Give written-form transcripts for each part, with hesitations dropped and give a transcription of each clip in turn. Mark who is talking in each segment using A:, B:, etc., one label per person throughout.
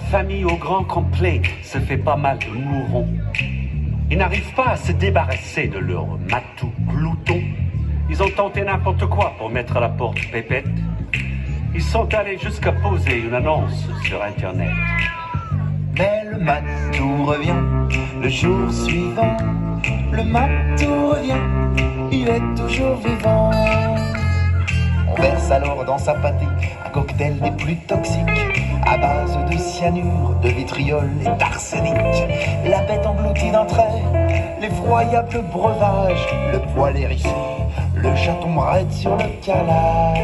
A: famille au grand complet se fait pas mal de mourons. Ils n'arrivent pas à se débarrasser de leur matou glouton. Ils ont tenté n'importe quoi pour mettre à la porte pépette. Ils sont allés jusqu'à poser une annonce sur Internet.
B: Mais le matou revient le jour suivant. Le matou revient, il est toujours vivant. On verse alors dans sa pâtée un cocktail des plus toxiques, à base de cyanure, de vitriol et d'arsenic. La bête engloutie d'un trait, l'effroyable breuvage, le poil hérissé, le chaton raide sur le calage.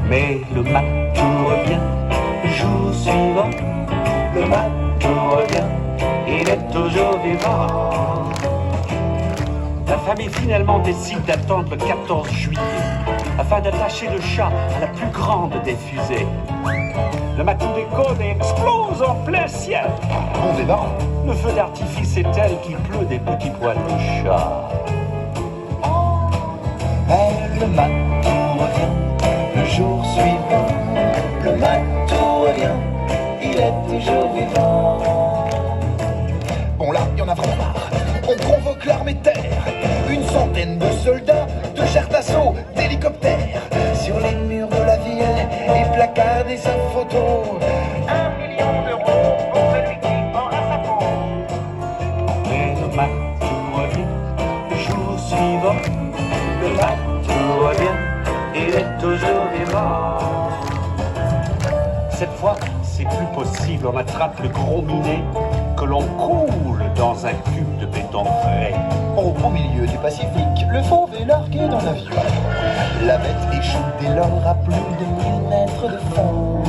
A: Mais le matou revient le jour suivant. Le matou revient, il est toujours vivant. La famille finalement décide d'attendre le 14 juillet afin d'attacher le chat à la plus grande des fusées. Le matou déconne et explose en plein ciel.
B: Bon débarras.
A: Le feu d'artifice est tel qu'il pleut des petits poils de chat.
B: Mais le matou revient le jour suivant. Le matou revient, il est toujours vivant. Bon là, y en a vraiment marre. On convoque l'armée de terre. Une centaine de soldats, de chars d'assaut, d'hélicoptères. Sur les murs de la ville, et placardés sa photo. 1 million d'euros pour celui qui aura sa peau.
A: Mais le matou revient le jour suivant. Le matou revient, il est toujours vivant. Cette fois, c'est plus possible. On attrape le gros minet que l'on coule dans un cube de béton frais.
B: Au beau milieu du Pacifique, le fauve est largué dans l'avion. La bête échoue dès lors à plus de 1000 mètres de fond.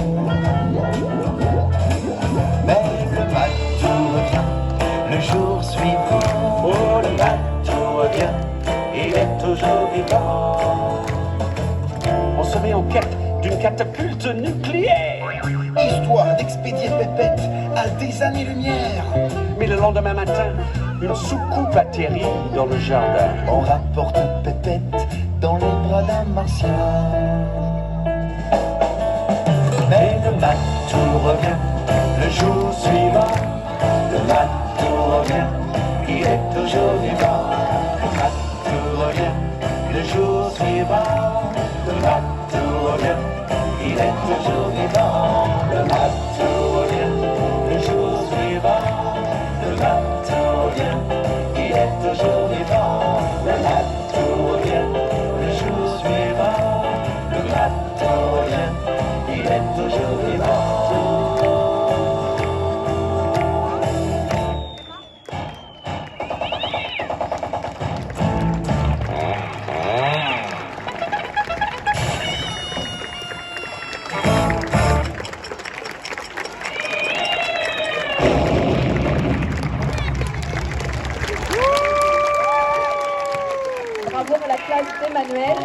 B: Mais le matou revient le jour suivant.
A: Oh, le matou revient, il est toujours vivant. On se met en quête d'une catapulte nucléaire.
B: Histoire d'expédier Pépette à des années-lumière.
A: Mais le lendemain matin, une soucoupe atterrit dans le jardin.
B: On rapporte Pépette dans les bras d'un martien. Mais le matou revient le jour suivant. Le matou revient, il est toujours vivant. Le matou revient le jour suivant. Le matou revient, il est toujours vivant. Le matou revient le jour suivant. Le matou revient, il est toujours vivant. Le matou revient le jour suivant. Le matou revient, il est toujours vivant.
C: Bravo à la classe d'Emmanuel.